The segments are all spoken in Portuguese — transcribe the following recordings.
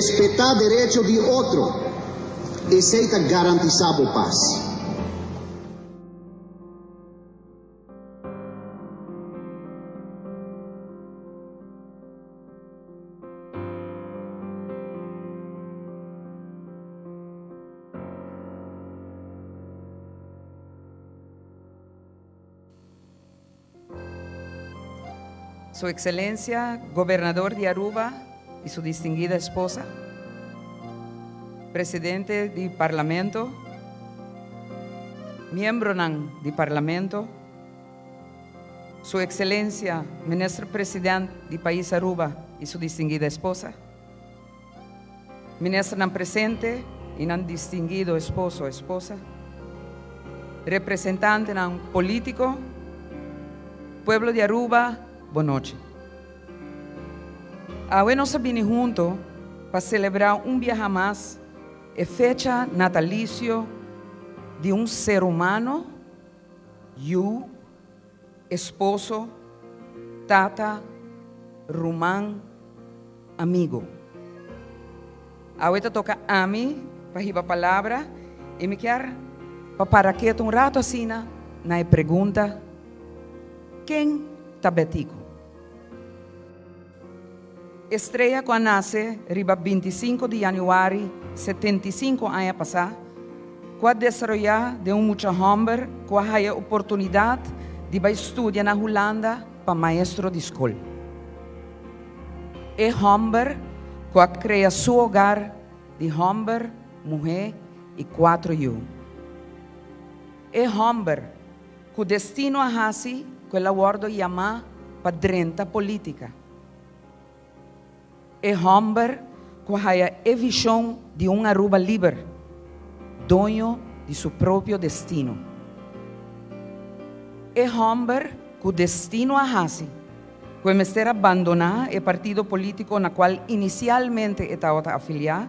respetar derecho de otro, ese está garantizado paz. Su Excelencia, Gobernador de Aruba y su distinguida esposa, Presidente del Parlamento, miembro del Parlamento, Su Excelencia, Ministro Presidente del país Aruba y su distinguida esposa, Ministro presente y distinguido esposo o esposa, representante político, pueblo de Aruba, boa noite. Hoy nós vinimos juntos para celebrar dia mais a fecha natalício de ser humano, eu, esposo, Tata, Rumán, amigo. Hoy toca a mim para ir a palavra e me quero para que rato assim na pergunta: quem está Betico? Estreia quando nasce, riba 25 de januário, 75 anos passar, quando desarrollar de muito homem, quando há a oportunidade de estudar na Holanda para maestro de escola. É homem quando cria seu hogar de homem, mulher e 4 eu. É homem que o destino a hasi, que ela guarda chama padrenta política. É homem que há a visão de Aruba livre, dono de seu próprio destino. É homem que o destino a hasi, que é ser abandonar o partido político na qual inicialmente estava afiliado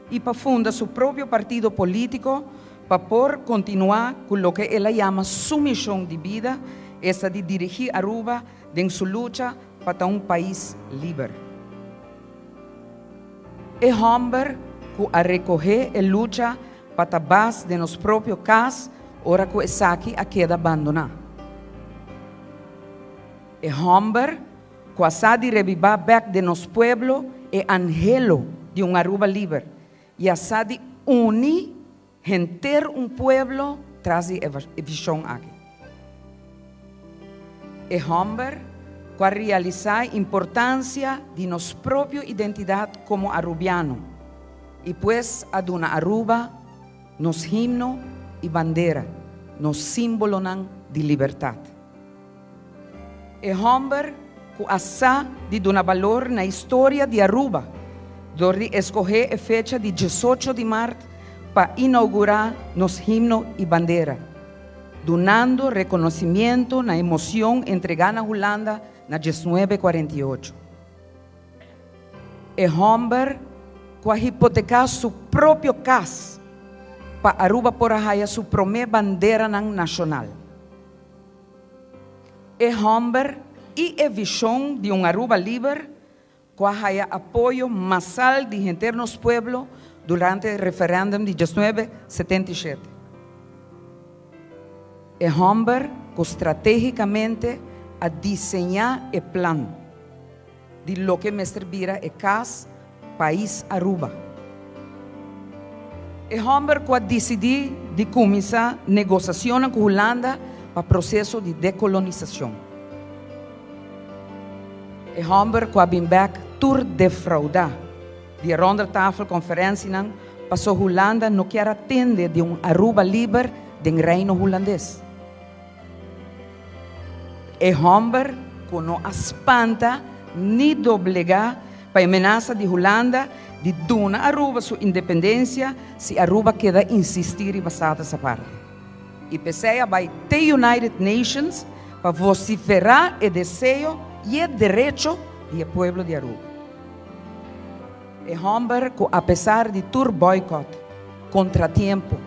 e para fundar seu próprio partido político para por continuar com o que ela chama sua missão de vida, essa de dirigir Aruba em sua luta para país livre. É homem que a recorrer e luta para a base de nosso próprio casa, ora que essa aqui a queda abandonar. É homem que a sabe revivar back de nosso pueblo e angelo de Aruba livre e a sabe unir gente pueblo traz a visão aqui. É homem para realizar a importância de nossa própria identidade como arubiano e pues a dona Aruba nos himno e bandeira, nos símbolo de liberdade. É homem que asa de dar valor na história de Aruba, de escolher a fecha de 18 de março para inaugurar nos himno e bandeira, donando reconhecimento na emoção entregada na Holanda na 1948. É homem que a hipotecar sua própria casa para Aruba por a sua primeira bandeira nacional. É homem e a visão de Aruba livre que a apoio massal de gente nos pueblo durante o referendo de 1977. É homem que estrategicamente a desenhar o plano de lo que me servirá a casa, país Aruba. É homem que a decidir de começar negociações com a Holanda para o processo de decolonização. É homem que a bem back tur defraudar de ronda tafel conferência para a Holanda não quer atender de Aruba livre do reino holandês. É homem que não espanta nem doblegar para a ameaça de Holanda de donar Aruba sua independência se Aruba queda insistir e basada essa parte. E PCA vai ter United Nations para vociferar o desejo e o direito do povo de Aruba. É homem que, apesar de todo boicot, contratempo,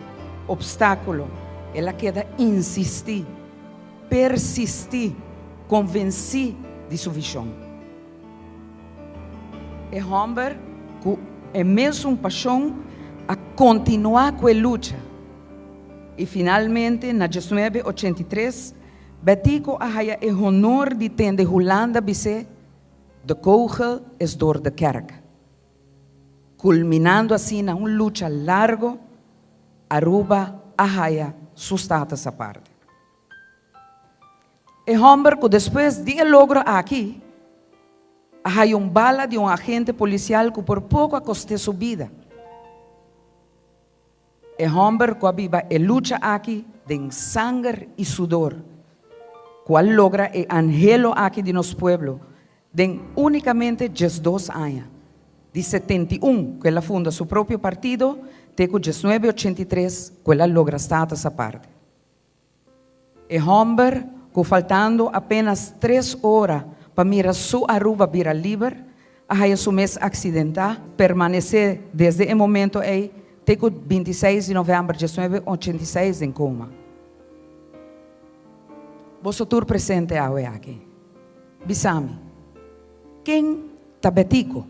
obstáculo, ela queda insistir, persistir, convencer de sua visão. É homem que é mesmo paixão a continuar com a luta. E finalmente, na 1983, Betico arraia o honor de ter de Holanda bise de kogel is door de kerk. Culminando assim na uma luta larga, Aruba arraia sua status à parte. E homem que depois de logro aqui, arraia bala de agente policial que por pouco acostou sua vida. E homem que vive e luta aqui de sangue e sudor, qual logra e angelo aqui de nosso pueblo, de unicamente 12 anos. De 71, que ela funda seu próprio partido, até 1983, que ela logra status à parte. E homem que faltando apenas 3 horas para mirar sua Aruba vira livre, a seu mês acidental, permanecer desde o momento aí, até 26 de novembro de 1986 em coma. Você tur presente aqui. Bisami, quem está Betico?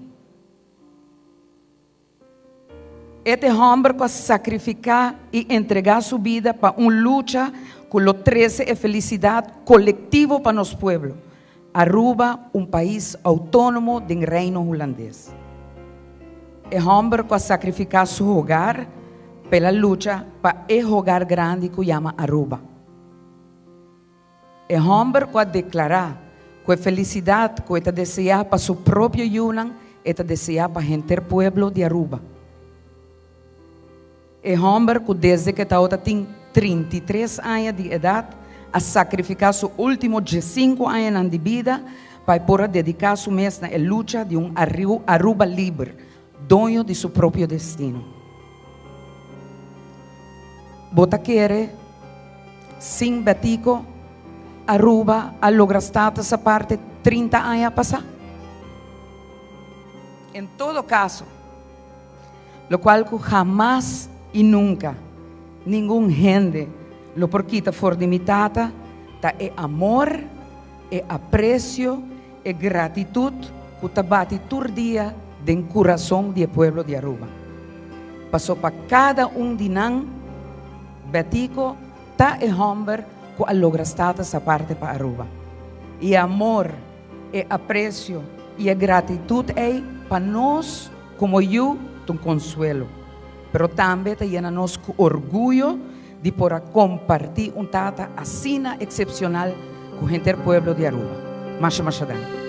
Este homem que sacrificar e entregar sua vida para uma luta com o 13 e felicidade coletiva para nosso povo. Aruba, país autônomo do reino holandês. É homem que sacrificar seu hogar pela luta para o hogar grande que chama Aruba. É homem que declarar que a felicidade que está desejar para seu próprio Yunan está desejar para o gente pueblo de Aruba. É homem que desde que tem 33 anos de idade, a sacrificar seus últimos 15 anos de vida para poder dedicar seu mês na luta de Aruba livre, dono de seu próprio destino. Bota querer, sem Betico, Aruba a lograr status a parte 30 anos a passar. Em todo caso, lo qual que jamás e nunca nenhum gente lo por quita for de mi Tata, ta é amor, é aprecio, é gratitude que ta bate todo dia do coração do povo de Aruba. Passou para cada de nós, Betico, ta é homem que a logra status a parte para Aruba. E amor, é aprecio e é gratitude é para nós, como eu, um consuelo. Pero também llena nos com orgulho de poder compartir Tata assim excepcional com o gente do pueblo de Aruba. Masha Masha Dan.